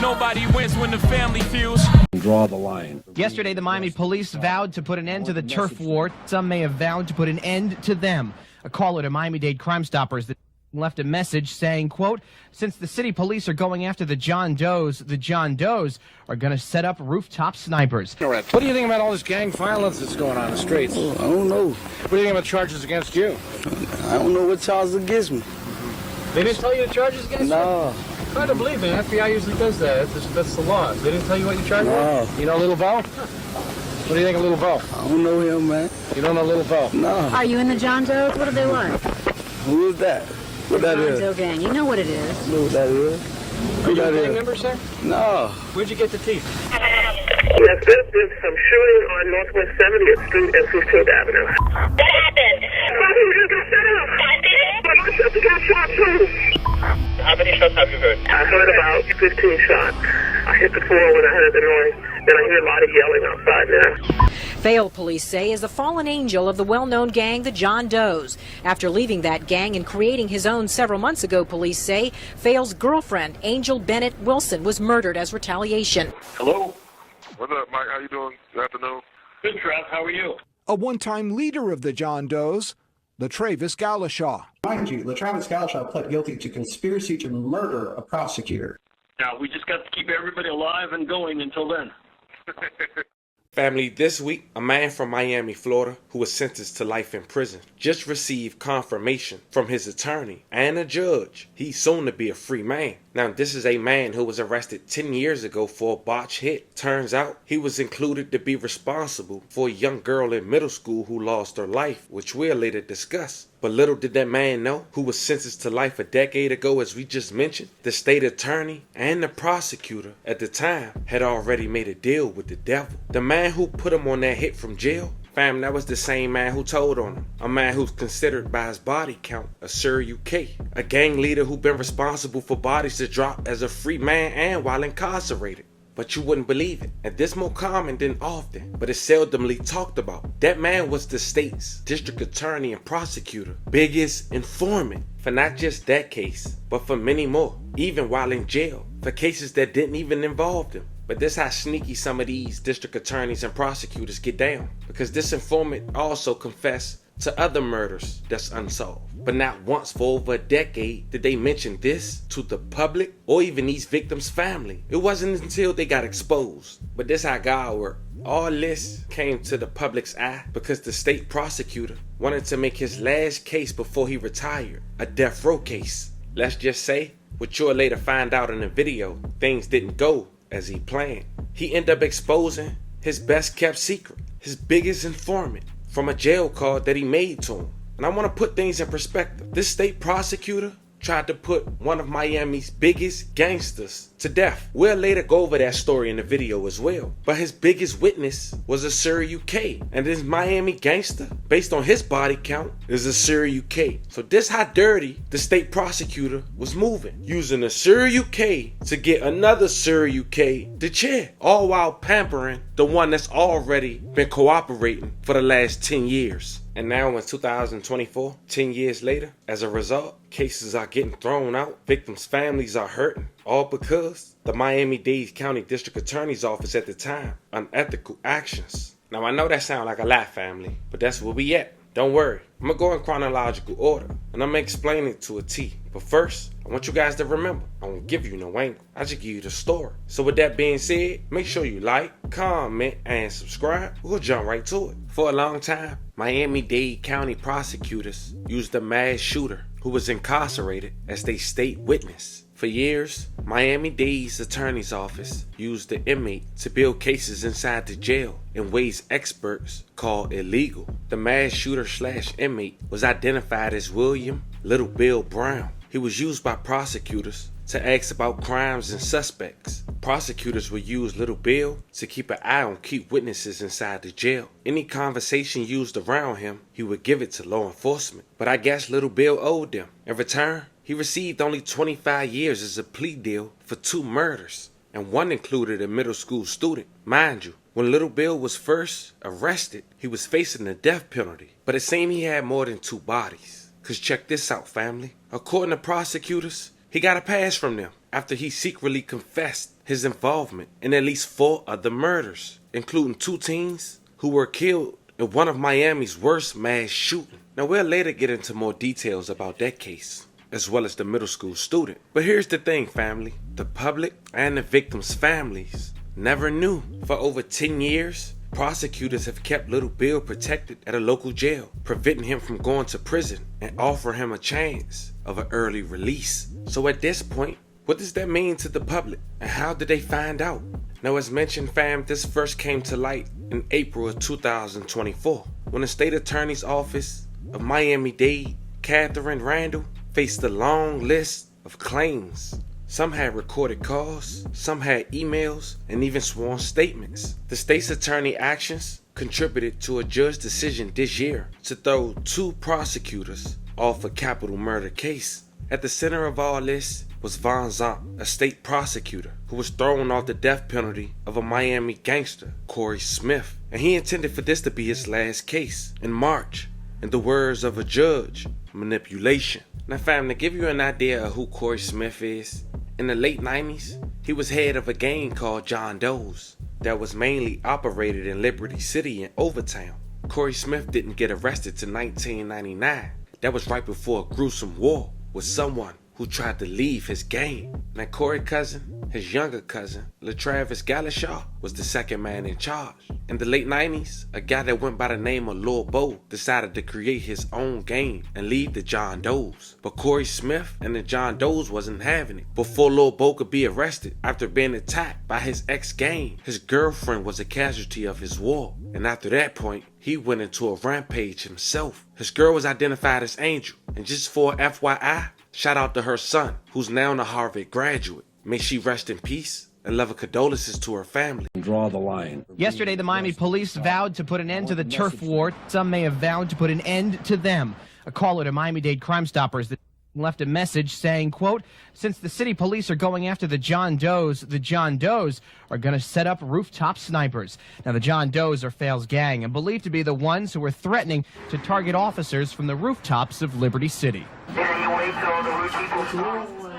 Nobody wins when the family feels. Draw the line. Yesterday, the Miami police vowed to put an end to the turf war. Some may have vowed to put an end to them. A caller to Miami-Dade Crime Stoppers that left a message saying, quote, since the city police are going after the John Does are going to set up rooftop snipers. What do you think about all this gang violence that's going on in the streets? I don't know. What do you think about charges against you? I don't know what charges against me. They didn't tell you the charges against you? No. Hard to believe, man. FBI usually does that. That's the law. They didn't tell you what you charged No. with? You know Lil Bo? What do you think of Lil Bo? I don't know him, man. You don't know Lil Bo? No. Are you in the John Does? What do they want? Who is that? What that John is? Doe gang. You know what it is. I know what that is. Are you a that gang is? member, sir? No. Where'd you get the teeth? Yes, there's been some shooting on Northwest 70th Street and 15th Avenue. What happened? Somebody just got shot up. I did it? But my sister got shot too. How many shots have you heard? I heard about 15 shots. I hit the floor when I heard the noise. Then I hear a lot of yelling outside now. Failed, police say, is a fallen angel of the well-known gang, the John Does. After leaving that gang and creating his own several months ago, police say, Fail's girlfriend, Angel Bennett Wilson, was murdered as retaliation. Hello? What's up, Mike? How you doing? Good afternoon. Good, Trev. How are you? A one-time leader of the John Does, Travis Galashaw. Mind you, Travis Galashaw pled guilty to conspiracy to murder a prosecutor. Now, we just got to keep everybody alive and going until then. Family, this week, a man from Miami, Florida, who was sentenced to life in prison, just received confirmation from his attorney and a judge he's soon to be a free man. Now, this is a man who was arrested 10 years ago for a botched hit. Turns out, he was included to be responsible for a young girl in middle school who lost her life, which we'll later discuss. But little did that man know, who was sentenced to life a decade ago, as we just mentioned, the state attorney and the prosecutor at the time had already made a deal with the devil. The man who put him on that hit from jail, fam, that was the same man who told on him. A man who's considered by his body count a Sir UK. A gang leader who been responsible for bodies to drop as a free man and while incarcerated. But you wouldn't believe it. And this more common than often, but it's seldomly talked about. That man was the state's district attorney and prosecutor, biggest informant for not just that case, but for many more, even while in jail, for cases that didn't even involve him. But this how sneaky some of these district attorneys and prosecutors get down, because this informant also confessed to other murders that's unsolved. But not once for over a decade did they mention this to the public or even these victims' family. It wasn't until they got exposed. But this how God worked. All this came to the public's eye because the state prosecutor wanted to make his last case before he retired a death row case. Let's just say, what you'll later find out in the video, things didn't go as he planned. He ended up exposing his best kept secret, his biggest informant, from a jail call that he made to him. And I want to put things in perspective. This state prosecutor tried to put one of Miami's biggest gangsters to death. We'll later go over that story in the video as well. But his biggest witness was a Sir UK. And this Miami gangster, based on his body count, is a Sir UK. So this how dirty the state prosecutor was moving. Using a Sir UK to get another Sir UK to chair. All while pampering the one that's already been cooperating for the last 10 years. And now in 2024, 10 years later, as a result, cases are getting thrown out, victims' families are hurting, all because the Miami-Dade County District Attorney's Office at the time, unethical actions. Now I know that sounds like a lot, family, but that's where we at. Don't worry, I'm gonna go in chronological order, and I'm gonna explain it to a T. But first, I want you guys to remember, I won't give you no angle, I just give you the story. So with that being said, make sure you like, comment, and subscribe. We'll jump right to it. For a long time, Miami-Dade County prosecutors used a mass shooter who was incarcerated as their state witness. For years, Miami-Dade's attorney's office used the inmate to build cases inside the jail in ways experts call illegal. The mass shooter/inmate was identified as William Little Bill Brown. He was used by prosecutors to ask about crimes and suspects. Prosecutors would use Little Bill to keep an eye on key witnesses inside the jail. Any conversation used around him, he would give it to law enforcement. But I guess Little Bill owed them. In return, he received only 25 years as a plea deal for 2 murders, and one included a middle school student. Mind you, when Little Bill was first arrested, he was facing the death penalty. But it seemed he had more than 2 bodies. Cause check this out, family. According to prosecutors, He got a pass from them after he secretly confessed his involvement in at least 4 other murders, including 2 teens who were killed in one of Miami's worst mass shootings. Now, we'll later get into more details about that case, as well as the middle school student. But here's the thing, family. The public and the victims' families never knew. For over 10 years, prosecutors have kept Lil Bill protected at a local jail, preventing him from going to prison and offering him a chance of an early release. So at this point, what does that mean to the public, and how did they find out? Now, as mentioned, fam, this first came to light in April of 2024, when the state attorney's office of Miami-Dade, Catherine Randall, faced a long list of claims. Some had recorded calls, some had emails, and even sworn statements. The state's attorney actions contributed to a judge's decision this year to throw 2 prosecutors off a capital murder case. At the center of all this was Von Zomp, a state prosecutor who was thrown off the death penalty of a Miami gangster, Corey Smith. And he intended for this to be his last case. In March, in the words of a judge, manipulation. Now, fam, to give you an idea of who Corey Smith is, in the late 90s, he was head of a gang called John Doe's that was mainly operated in Liberty City and Overtown. Corey Smith didn't get arrested till 1999. That was right before a gruesome war with someone who tried to leave his gang. Now, Corey's cousin, his younger cousin, Travis Galashaw, was the second man in charge. In the late 90s, a guy that went by the name of Lil Bo decided to create his own gang and leave the John Doe's. But Corey Smith and the John Doe's wasn't having it. Before Lil Bo could be arrested after being attacked by his ex-gang, his girlfriend was a casualty of his war. And after that point, he went into a rampage himself. His girl was identified as Angel. And just for FYI, shout out to her son, who's now a Harvard graduate. May she rest in peace, and love and condolences to her family. Draw the line. Yesterday, the Miami police vowed to put an end to the turf war. Some may have vowed to put an end to them. A caller to Miami-Dade Crime Stoppers that left a message saying, quote, since the city police are going after the John Does are going to set up rooftop snipers. Now, the John Does are Fail's gang and believed to be the ones who were threatening to target officers from the rooftops of Liberty City.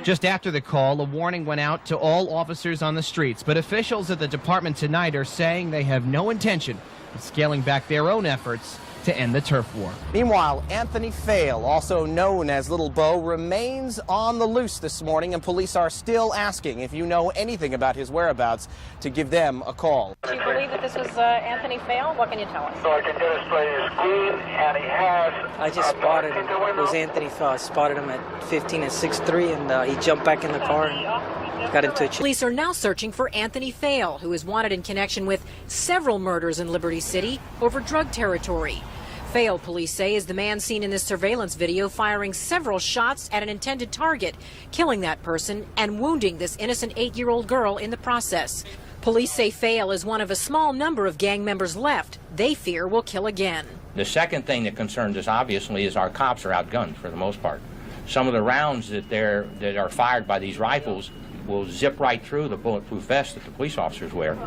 Just after the call, a warning went out to all officers on the streets, but officials at the department tonight are saying they have no intention of scaling back their own efforts to end the turf war. Meanwhile, Anthony Fail, also known as Lil Bo, remains on the loose this morning, and police are still asking if you know anything about his whereabouts to give them a call. Do you believe that this was Anthony Fail? What can you tell us? So I can demonstrate his green, and he has... I just spotted him. It was Anthony Fail. I spotted him at 15 and 6'3", and he jumped back in the car and got into a... Police are now searching for Anthony Fail, who is wanted in connection with several murders in Liberty City over drug territory. Fail, police say, is the man seen in this surveillance video firing several shots at an intended target, killing that person and wounding this innocent 8-year-old girl in the process. Police say Fail is one of a small number of gang members left they fear will kill again. The second thing that concerns us, obviously, is our cops are outgunned for the most part. Some of the rounds that are fired by these rifles will zip right through the bulletproof vest that the police officers wear.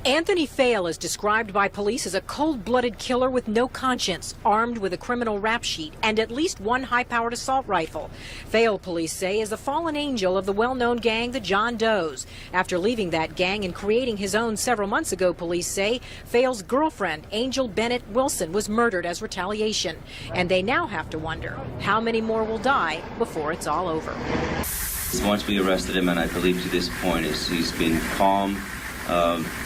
Anthony Fail is described by police as a cold-blooded killer with no conscience, armed with a criminal rap sheet and at least one high-powered assault rifle. Fail, police say, is a fallen angel of the well-known gang, the John Does. After leaving that gang and creating his own several months ago, police say, Fail's girlfriend, Angel Bennett Wilson, was murdered as retaliation. And they now have to wonder how many more will die before it's all over. Once we arrested him, and I believe to this point, he's been calm.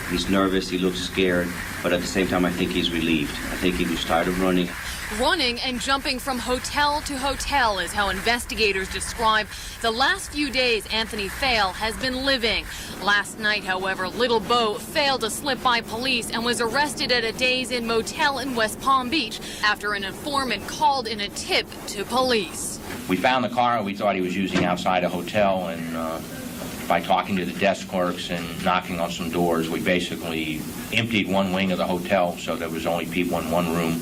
He's nervous, he looks scared, but at the same time I think he's relieved. I think he was tired of running. Running and jumping from hotel to hotel is how investigators describe the last few days Anthony Fail has been living. Last night, however, Lil Bo failed to slip by police and was arrested at a Days Inn motel in West Palm Beach after an informant called in a tip to police. We found the car we thought he was using outside a hotel, and by talking to the desk clerks and knocking on some doors, we basically emptied one wing of the hotel, so there was only people in one room,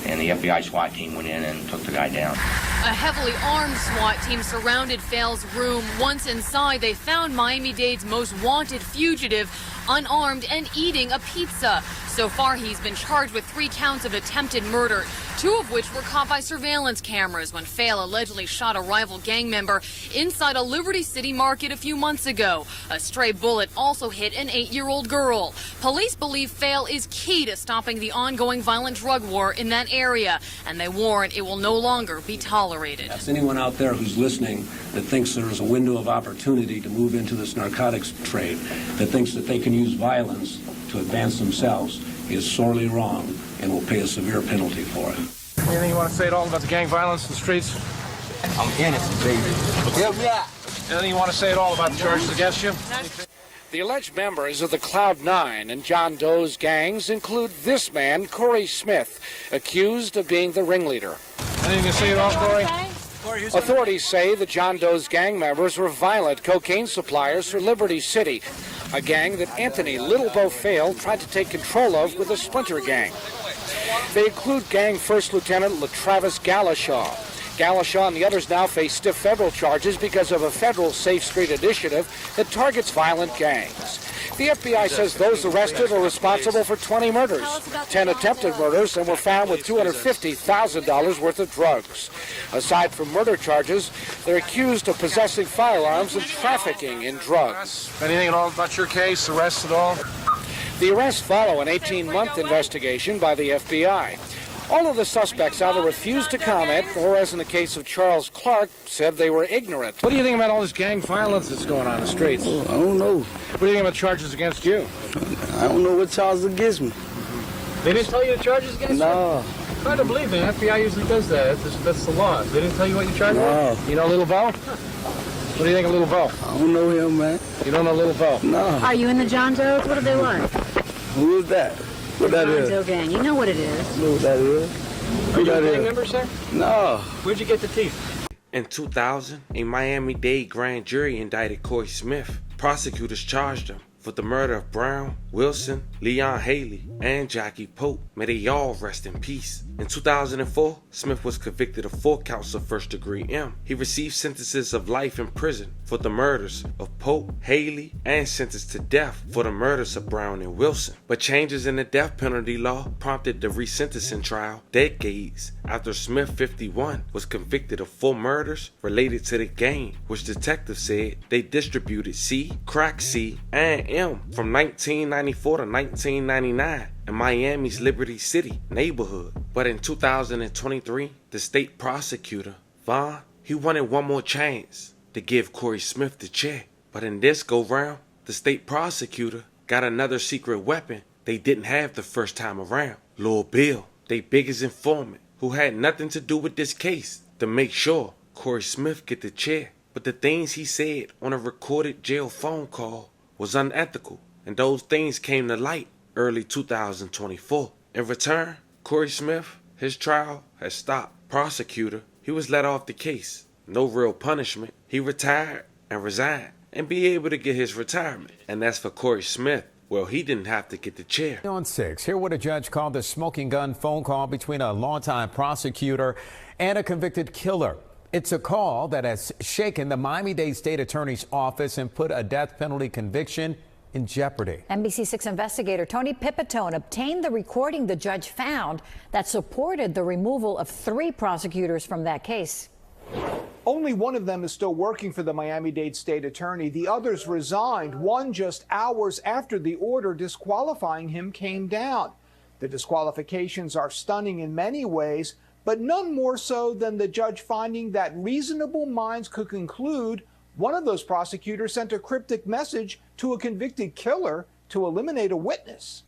and the FBI SWAT team went in and took the guy down. A heavily armed SWAT team surrounded Fail's room. Once inside, they found Miami-Dade's most wanted fugitive unarmed and eating a pizza. So far, he's been charged with 3 counts of attempted murder, 2 of which were caught by surveillance cameras when Fail allegedly shot a rival gang member inside a Liberty City market a few months ago. A stray bullet also hit an 8-year-old girl. Police believe Fail is key to stopping the ongoing violent drug war in that area, and they warn it will no longer be tolerated. That's anyone out there who's listening that thinks there's a window of opportunity to move into this narcotics trade, that thinks that they can use violence to advance themselves, is sorely wrong and will pay a severe penalty for it. Anything you want to say at all about the gang violence in the streets? I'm innocent, baby. Help me out. Anything you want to say at all about the charges against you? The alleged members of the Cloud 9 and John Doe's gangs include this man, Corey Smith, accused of being the ringleader. Anything to say at all, Corey? Authorities say the John Doe's gang members were violent cocaine suppliers for Liberty City, a gang that Anthony Lil Bo tried to take control of with a splinter gang. They include gang First Lieutenant Travis Galashaw. Galashaw and the others now face stiff federal charges because of a federal Safe Street initiative that targets violent gangs. The FBI says those arrested are responsible for 20 murders, 10 attempted murders, and were found with $250,000 worth of drugs. Aside from murder charges, they're accused of possessing firearms and trafficking in drugs. Anything at all about your case, arrests at all? The arrests follow an 18-month investigation by the FBI. All of the suspects either refused to comment or, as in the case of Charles Clark, said they were ignorant. What do you think about all this gang violence that's going on in the streets? I don't know. What do you think about charges against you? I don't know what charges against me. They didn't tell you the charges against you? No. Hard to believe the FBI usually does that. That's the law. They didn't tell you what you charged with? You know Lil Bo? What do you think of Lil Bo? I don't know him, man. You don't know Lil Bo? No. Are you in the John Does? What are they like? Who is that? What that John is? Doe gang. You know what it is. I know what that is. Are you a gang member, sir? No. Where'd you get the teeth? In 2000, a Miami-Dade grand jury indicted Corey Smith. Prosecutors charged him with the murder of Brown, Wilson, Leon Haley, and Jackie Pope. May they all rest in peace. In 2004, Smith was convicted of 4 counts of first-degree M. He received sentences of life in prison for the murders of Pope, Haley, and sentenced to death for the murders of Brown and Wilson. But changes in the death penalty law prompted the resentencing trial decades after Smith, 51, was convicted of 4 murders related to the gang, which detectives said they distributed C, crack C, and M from 1994 to 1999 in Miami's Liberty City neighborhood. But in 2023, the state prosecutor, Vaughn, he wanted one more chance to give Corey Smith the check. But in this go-round, the state prosecutor got another secret weapon they didn't have the first time around. Lil Bill, their biggest informant, who had nothing to do with this case, to make sure Corey Smith get the check. But the things he said on a recorded jail phone call was unethical, and those things came to light early 2024. In return, Corey Smith, his trial has stopped. Prosecutor, he was let off the case. No real punishment. He retired and resigned and be able to get his retirement. And that's for Corey Smith. Well, he didn't have to get the chair. On 6, hear what a judge called the smoking gun phone call between a longtime prosecutor and a convicted killer. It's a call that has shaken the Miami-Dade State Attorney's Office and put a death penalty conviction in jeopardy. NBC6 investigator Tony Pipitone obtained the recording the judge found that supported the removal of 3 prosecutors from that case. Only one of them is still working for the Miami-Dade State Attorney. The others resigned, one just hours after the order disqualifying him came down. The disqualifications are stunning in many ways, but none more so than the judge finding that reasonable minds could conclude one of those prosecutors sent a cryptic message to a convicted killer to eliminate a witness.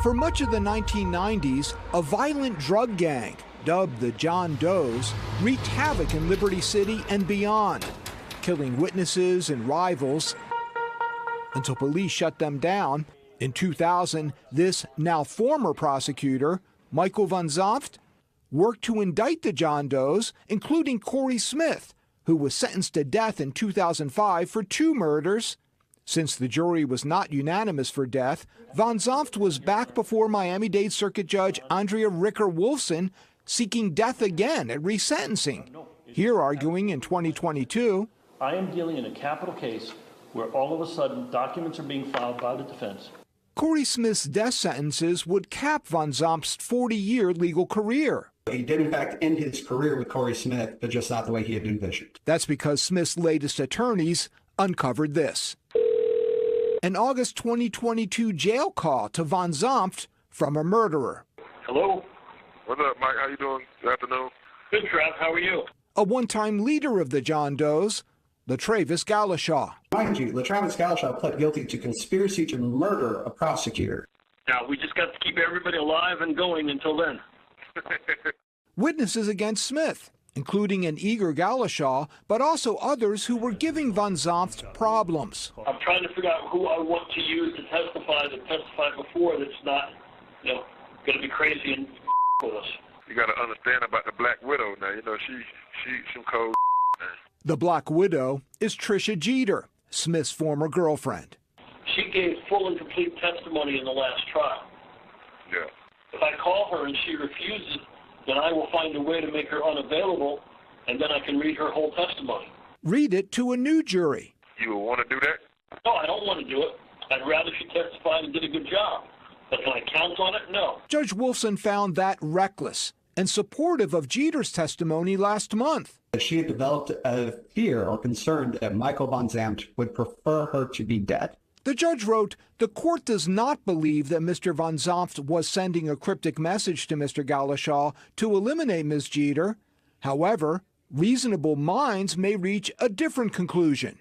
For much of the 1990s, a violent drug gang, dubbed the John Does, wreaked havoc in Liberty City and beyond, killing witnesses and rivals until police shut them down. In 2000, this now former prosecutor, Michael Van Zonft, worked to indict the John Does, including Corey Smith, who was sentenced to death in 2005 for 2 murders. Since the jury was not unanimous for death, Van Zonft was back before Miami-Dade Circuit Judge Andrea Ricker-Wolfson, seeking death again at resentencing. Here arguing in 2022, I am dealing in a capital case where all of a sudden documents are being filed by the defense. Corey Smith's death sentences would cap Von Zomp's 40-year legal career. He did, in fact, end his career with Corey Smith, but just not the way he had envisioned. That's because Smith's latest attorneys uncovered this. An August 2022 jail call to Von Zompt from a murderer. Hello? What's up, Mike? How you doing? Good afternoon. Good, Trav. How are you? A one-time leader of the John Does, LaTravis Galashaw. Mind you, LaTravis Galashaw pled guilty to conspiracy to murder a prosecutor. Now, we just got to keep everybody alive and going until then. Witnesses against Smith, including an eager Galashaw, but also others who were giving Von Zompt problems. I'm trying to figure out who I want to use to testify that testified before that's not, going to be crazy and with us. You got to understand about the Black Widow now. She's some cold man. The Black Widow is Trisha Jeter, Smith's former girlfriend. She gave full and complete testimony in the last trial. Yeah. If I call her and she refuses, then I will find a way to make her unavailable, and then I can read her whole testimony. Read it to a new jury. You would want to do that? No, I don't want to do it. I'd rather she testified and did a good job. But can I count on it? No. Judge Wolfson found that reckless and supportive of Jeter's testimony last month. She had developed a fear or concern that Michael Von Zompt would prefer her to be dead. The judge wrote, the court does not believe that Mr. Von Zompt was sending a cryptic message to Mr. Galashaw to eliminate Ms. Jeter. However, reasonable minds may reach a different conclusion.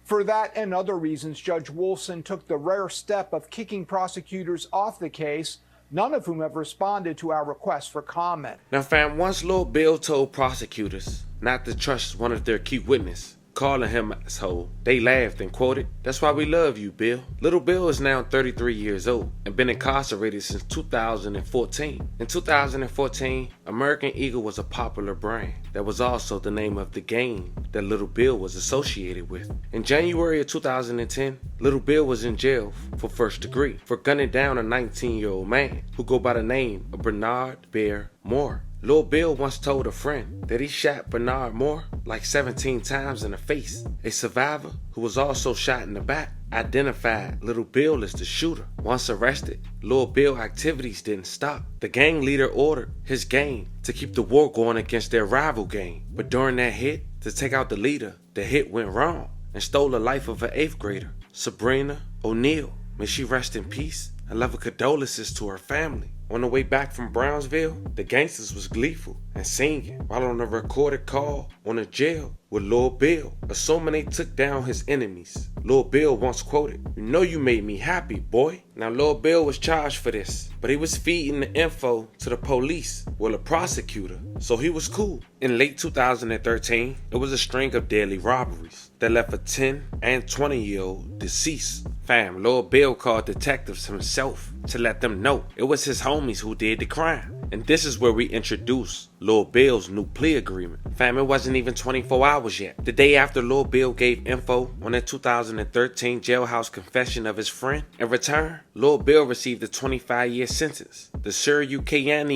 For that and other reasons, Judge Wolfson took the rare step of kicking prosecutors off the case, none of whom have responded to our request for comment. Now, fam, once Lil Bill told prosecutors not to trust one of their key witnesses, calling him an asshole, they laughed and quoted, "That's why we love you, Bill." Little Bill is now 33 years old and been incarcerated since 2014. In 2014, American Eagle was a popular brand that was also the name of the gang that Little Bill was associated with. In January of 2010, Little Bill was in jail for first degree for gunning down a 19-year-old man who go by the name of Bernard Bear Moore. Lil Bill once told a friend that he shot Bernard Moore like 17 times in the face. A survivor who was also shot in the back identified Lil Bill as the shooter. Once arrested, Lil Bill activities didn't stop. The gang leader ordered his gang to keep the war going against their rival gang. But during that hit to take out the leader, the hit went wrong and stole the life of an 8th grader, Sabrina O'Neal. May she rest in peace and love and condolences to her family. On the way back from Brownsville, the gangsters was gleeful and singing while on a recorded call on the jail with Lil Bill, assuming they took down his enemies. Lil Bill once quoted, "You know you made me happy, boy." Now Lil Bill was charged for this, but he was feeding the info to the police, well, a prosecutor, so he was cool. In late 2013, it was a string of deadly robberies that left a 10 and 20-year-old deceased. Fam, Lil Bill called detectives himself to let them know it was his homies who did the crime. And this is where we introduce Lil Bill's new plea agreement. Fam, it wasn't even 24 hours yet. The day after Lil Bill gave info on the 2013 jailhouse confession of his friend, in return, Lil Bill received a 25-year sentence. The Syracuse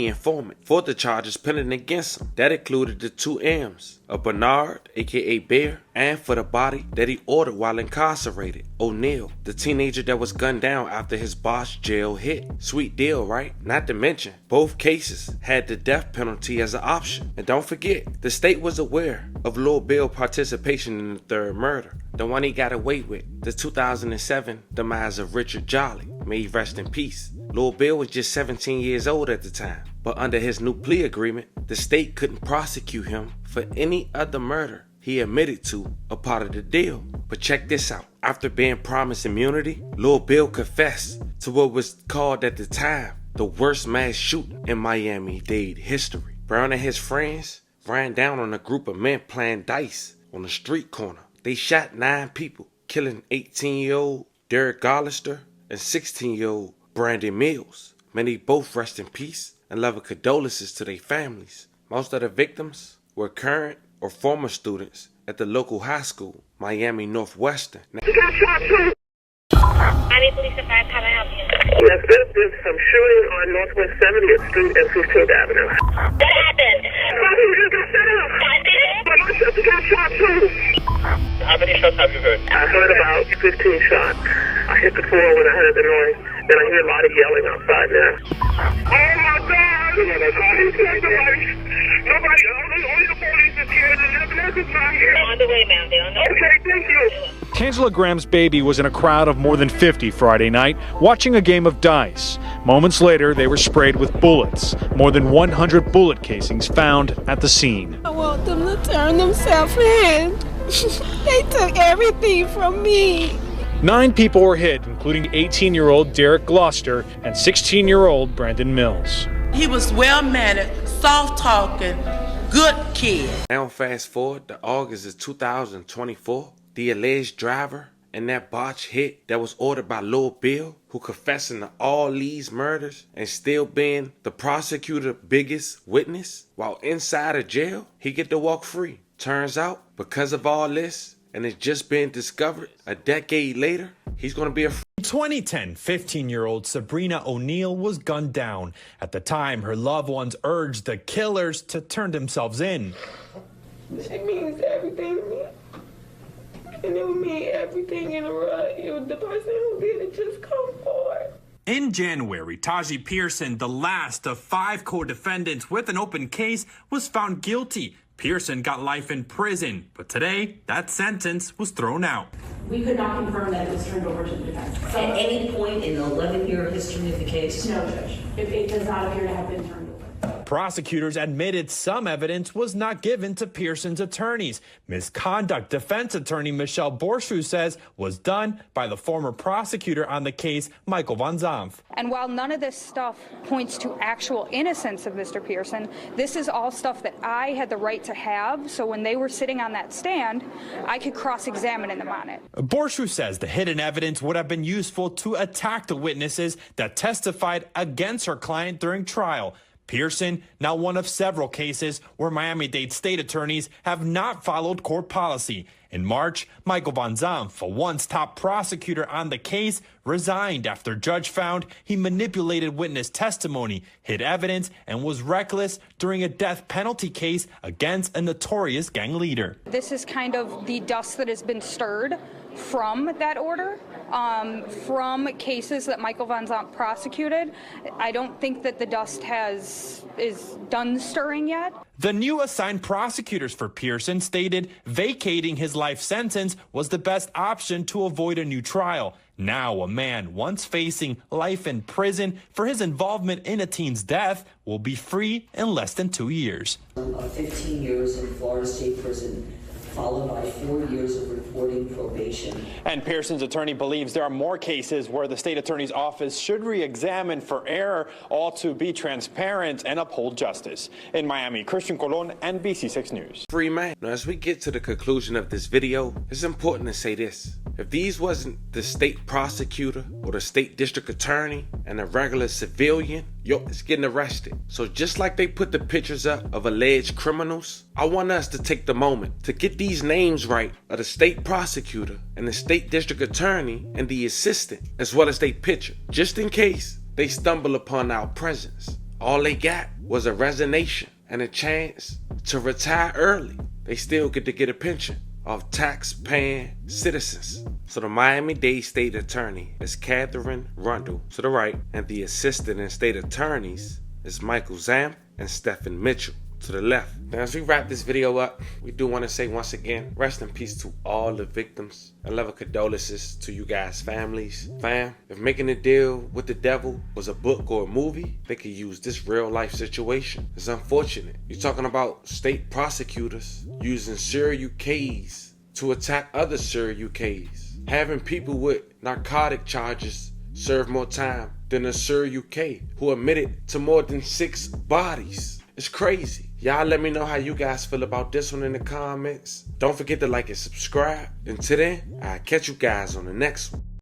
informant for the charges pending against him. That included the 2 M's of Bernard, aka Bear, and for the body that he ordered while incarcerated, O'Neal, the teenager that was gunned down after his boss jail hit. Sweet deal, right? Not to mention, both cases had the death penalty as an option. And don't forget, the state was aware of Lil Bill's participation in the third murder, the one he got away with, the 2007 demise of Richard Jolly. May he rest in peace. Lil Bill was just 17 years old at the time, but under his new plea agreement, the state couldn't prosecute him for any other murder he admitted to a part of the deal. But check this out. After being promised immunity, Lil Bill confessed to what was called at the time the worst mass shooting in Miami-Dade history. Brown and his friends ran down on a group of men playing dice on a street corner. They shot 9 people, killing 18-year-old Derek Gollister and 16-year-old Brandon Mills. May they both rest in peace and love and condolences to their families. Most of the victims were current or former students at the local high school, Miami Northwestern. Miami Police Department, how may I help you? Yes, there's been some shooting on Northwest 70th Street and 15th Avenue. What happened? Somebody just got shot up. I did it? sister got shot too. How many shots have you heard? I heard about 15 shots. I hit the floor when I heard the noise. Then I hear a lot of yelling outside now. Oh my God! Nobody, only the police is here. The ambulance is not here. On the way, ma'am. They're on the way. Okay, thank you. Tangela Graham's baby was in a crowd of more than 50 Friday night watching a game of dice. Moments later, they were sprayed with bullets. More than 100 bullet casings found at the scene. I want them to turn themselves in. They took everything from me. 9 people were hit, including 18-year-old Derek Gloucester and 16-year-old Brandon Mills. He was well-mannered, soft-talking, good kid. Now fast forward to August of 2024. The alleged driver in that botched hit that was ordered by Lil Bill, who confessing to all these murders and still being the prosecutor's biggest witness while inside of jail, he get to walk free. Turns out, because of all this, and it's just been discovered a decade later, he's gonna be a In 2010, 15-year-old Sabrina O'Neill was gunned down. At the time, her loved ones urged the killers to turn themselves in. She means everything to me. And it would mean everything in a rut. It was the person who did it just come forward. In January, Taji Pearson, the last of 5 co-defendants with an open case, was found guilty. Pearson got life in prison, but today, that sentence was thrown out. We could not confirm that it was turned over to the defense. At any point in the 11-year history of the case? No, Judge. It does not appear to have been turned over. Prosecutors admitted some evidence was not given to Pearson's attorneys. Misconduct defense attorney Michelle Borschu says was done by the former prosecutor on the case, Michael Van Zandt. And while none of this stuff points to actual innocence of Mr. Pearson, this is all stuff that I had the right to have. So when they were sitting on that stand, I could cross-examine them on it. Borschu says the hidden evidence would have been useful to attack the witnesses that testified against her client during trial. Pearson, now one of several cases where Miami-Dade state attorneys have not followed court policy. In March, Michael Van Zandt, a once top prosecutor on the case, resigned after judge found he manipulated witness testimony, hid evidence, and was reckless during a death penalty case against a notorious gang leader. This is kind of the dust that has been stirred from that order, from cases that Michael Van Zandt prosecuted. I don't think that the dust is done stirring yet. The new assigned prosecutors for Pearson stated vacating his life sentence was the best option to avoid a new trial. Now a man once facing life in prison for his involvement in a teen's death will be free in less than 2 years. 15 years in Florida State Prison, followed by 4 years of reporting probation. And Pearson's attorney believes there are more cases where the state attorney's office should re-examine for error, all to be transparent and uphold justice. In Miami, Christian Colon, NBC6 News. Free man. Now, as we get to the conclusion of this video, it's important to say this. If these wasn't the state prosecutor or the state district attorney and a regular civilian, it's getting arrested. So just like they put the pictures up of alleged criminals, I want us to take the moment to get these names right of the state prosecutor and the state district attorney and the assistant, as well as they picture, just in case they stumble upon our presence. All they got was a resignation and a chance to retire early. They still get to get a pension of tax-paying citizens. So the Miami-Dade state attorney is Catherine Rundle to the right, and the assistant and state attorneys is Michael Zamp and Stephen Mitchell to the left. Now, as we wrap this video up, we do want to say once again, rest in peace to all the victims. And love and condolences to you guys' families. Fam, if making a deal with the devil was a book or a movie, they could use this real life situation. It's unfortunate. You're talking about state prosecutors using serial Ks to attack other serial Ks. Having people with narcotic charges serve more time than a serial K who admitted to more than 6 bodies. It's crazy. Y'all let me know how you guys feel about this one in the comments. Don't forget to like and subscribe. Until then, I'll catch you guys on the next one.